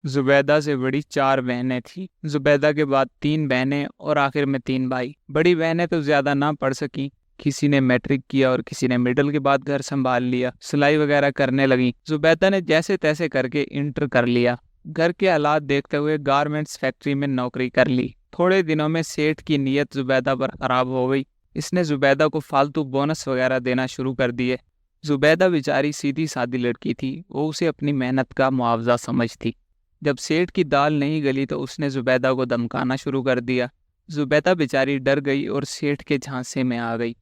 زبیدہ سے بڑی 4 بہنیں تھیں۔ زبیدہ کے بعد 3 بہنیں اور آخر میں 3 بھائی۔ بڑی بہنیں تو زیادہ نہ پڑھ سکیں، کسی نے میٹرک کیا اور کسی نے مڈل کے بعد گھر سنبھال لیا، سلائی وغیرہ کرنے لگیں۔ زبیدہ نے جیسے تیسے کر کے انٹر کر لیا، گھر کے حالات دیکھتے ہوئے گارمنٹس فیکٹری میں نوکری کر لی۔ تھوڑے دنوں میں سیٹھ کی نیت زبیدہ پر خراب ہو گئی، اس نے زبیدہ کو فالتو بونس وغیرہ دینا شروع کر دیے۔ زبیدہ بیچاری سیدھی سادی لڑکی تھی، وہ اسے اپنی محنت کا معاوضہ سمجھتی۔ جب سیٹھ کی دال نہیں گلی تو اس نے زبیدہ کو دھمکانا شروع کر دیا۔ زبیدہ بیچاری ڈر گئی اور سیٹھ کے جھانسے میں آ گئی۔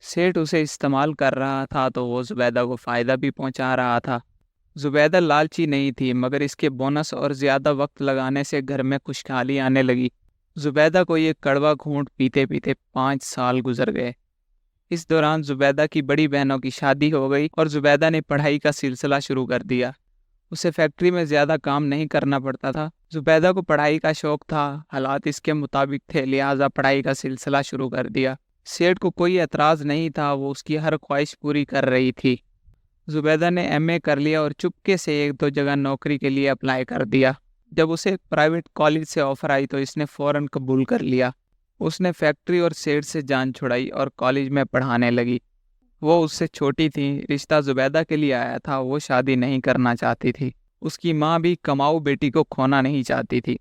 سیٹھ اسے استعمال کر رہا تھا تو وہ زبیدہ کو فائدہ بھی پہنچا رہا تھا۔ زبیدہ لالچی نہیں تھی، مگر اس کے بونس اور زیادہ وقت لگانے سے گھر میں خوشحالی آنے لگی۔ زبیدہ کو یہ کڑوا گھونٹ پیتے پیتے 5 سال گزر گئے۔ اس دوران زبیدہ کی بڑی بہنوں کی شادی ہو گئی اور زبیدہ نے پڑھائی کا سلسلہ شروع کر دیا۔ اسے فیکٹری میں زیادہ کام نہیں کرنا پڑتا تھا۔ زبیدہ کو پڑھائی کا شوق تھا، حالات اس کے مطابق تھے، لہٰذا پڑھائی کا سلسلہ شروع کر دیا۔ سیٹھ کو کوئی اعتراض نہیں تھا، وہ اس کی ہر خواہش پوری کر رہی تھی۔ زبیدہ نے ایم اے کر لیا اور چپکے سے 1-2 جگہ نوکری کے لیے اپلائی کر دیا۔ جب اسے ایک پرائیویٹ کالج سے آفر آئی تو اس نے فوراً قبول کر لیا۔ اس نے فیکٹری اور سیٹھ سے جان چھڑائی اور کالج میں پڑھانے لگی۔ وہ اس سے چھوٹی تھی، رشتہ زبیدہ کے لیے آیا تھا، وہ شادی نہیں کرنا چاہتی تھی۔ اس کی ماں بھی کماؤ بیٹی کو کھونا نہیں چاہتی تھی۔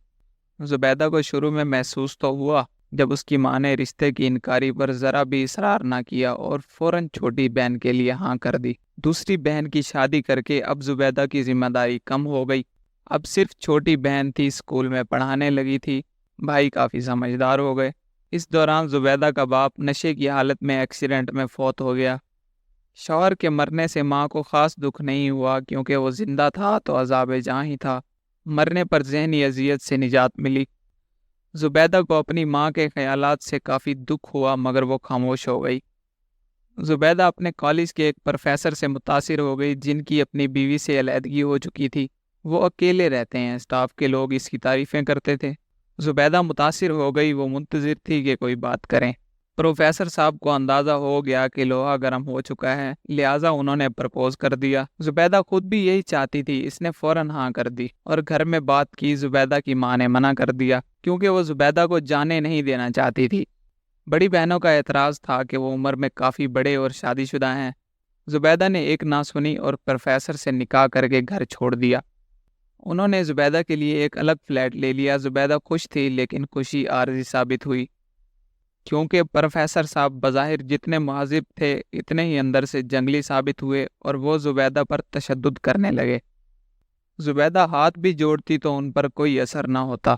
زبیدہ کو شروع میں محسوس تو ہوا، جب اس کی ماں نے رشتے کی انکاری پر ذرا بھی اصرار نہ کیا اور فوراً چھوٹی بہن کے لیے ہاں کر دی۔ دوسری بہن کی شادی کر کے اب زبیدہ کی ذمہ داری کم ہو گئی۔ اب صرف چھوٹی بہن تھی، اسکول میں پڑھانے لگی تھی، بھائی کافی سمجھدار ہو گئے۔ اس دوران زبیدہ کا باپ نشے کی حالت میں ایکسیڈنٹ میں فوت ہو گیا۔ شوہر کے مرنے سے ماں کو خاص دکھ نہیں ہوا، کیونکہ وہ زندہ تھا تو عذاب جاں ہی تھا۔ مرنے پر ذہنی اذیت سے نجات ملی۔ زبیدہ کو اپنی ماں کے خیالات سے کافی دکھ ہوا، مگر وہ خاموش ہو گئی۔ زبیدہ اپنے کالج کے ایک پروفیسر سے متاثر ہو گئی، جن کی اپنی بیوی سے علیحدگی ہو چکی تھی۔ وہ اکیلے رہتے ہیں، اسٹاف کے لوگ اس کی تعریفیں کرتے تھے۔ زبیدہ متاثر ہو گئی، وہ منتظر تھی کہ کوئی بات کریں۔ پروفیسر صاحب کو اندازہ ہو گیا کہ لوہا گرم ہو چکا ہے، لہٰذا انہوں نے پرپوز کر دیا۔ زبیدہ خود بھی یہی چاہتی تھی، اس نے فوراً ہاں کر دی اور گھر میں بات کی۔ زبیدہ کی ماں نے منع کر دیا، کیونکہ وہ زبیدہ کو جانے نہیں دینا چاہتی تھی۔ بڑی بہنوں کا اعتراض تھا کہ وہ عمر میں کافی بڑے اور شادی شدہ ہیں۔ زبیدہ نے ایک نہ سنی اور پروفیسر سے نکاح کر کے گھر چھوڑ دیا۔ انہوں نے زبیدہ کے لیے ایک الگ فلیٹ لے لیا۔ زبیدہ خوش تھی، لیکن خوشی عارضی ثابت ہوئی، کیونکہ پروفیسر صاحب بظاہر جتنے مہذب تھے اتنے ہی اندر سے جنگلی ثابت ہوئے اور وہ زبیدہ پر تشدد کرنے لگے۔ زبیدہ ہاتھ بھی جوڑتی تو ان پر کوئی اثر نہ ہوتا۔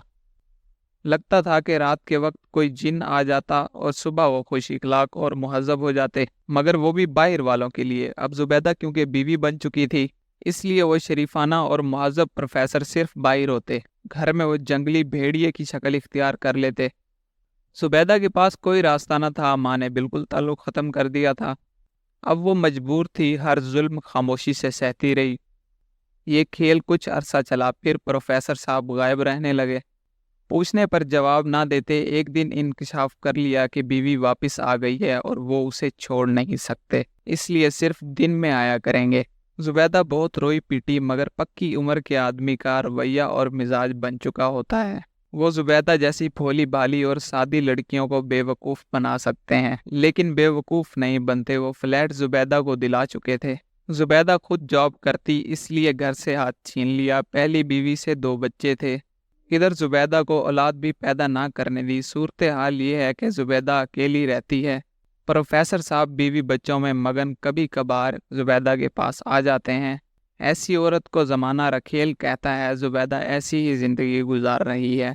لگتا تھا کہ رات کے وقت کوئی جن آ جاتا اور صبح وہ خوش اخلاق اور مہذب ہو جاتے، مگر وہ بھی باہر والوں کے لیے۔ اب زبیدہ کیونکہ بیوی بن چکی تھی، اس لیے وہ شریفانہ اور مہذب پروفیسر صرف باہر ہوتے، گھر میں وہ جنگلی بھیڑیے کی شکل اختیار کر لیتے۔ زبیدہ کے پاس کوئی راستہ نہ تھا، ماں نے بالکل تعلق ختم کر دیا تھا۔ اب وہ مجبور تھی، ہر ظلم خاموشی سے سہتی رہی۔ یہ کھیل کچھ عرصہ چلا، پھر پروفیسر صاحب غائب رہنے لگے۔ پوچھنے پر جواب نہ دیتے۔ ایک دن انکشاف کر لیا کہ بیوی واپس آ گئی ہے اور وہ اسے چھوڑ نہیں سکتے، اس لیے صرف دن میں آیا کریں گے۔ زبیدہ بہت روئی پیٹی، مگر پکی عمر کے آدمی کا رویہ اور مزاج بن چکا ہوتا ہے۔ وہ زبیدہ جیسی بھولی بھالی اور سادی لڑکیوں کو بے وقوف بنا سکتے ہیں، لیکن بے وقوف نہیں بنتے۔ وہ فلیٹ زبیدہ کو دلا چکے تھے۔ زبیدہ خود جاب کرتی، اس لیے گھر سے ہاتھ چھین لیا۔ پہلی بیوی سے 2 بچے تھے۔ ادھر زبیدہ کو اولاد بھی پیدا نہ کرنے دی۔ صورتحال یہ ہے کہ زبیدہ اکیلی رہتی ہے۔ پروفیسر صاحب بیوی بچوں میں مگن کبھی کبھار زبیدہ کے پاس آ جاتے ہیں۔ ایسی عورت کو زمانہ رکھیل کہتا ہے۔ زبیدہ ایسی ہی زندگی گزار رہی ہے۔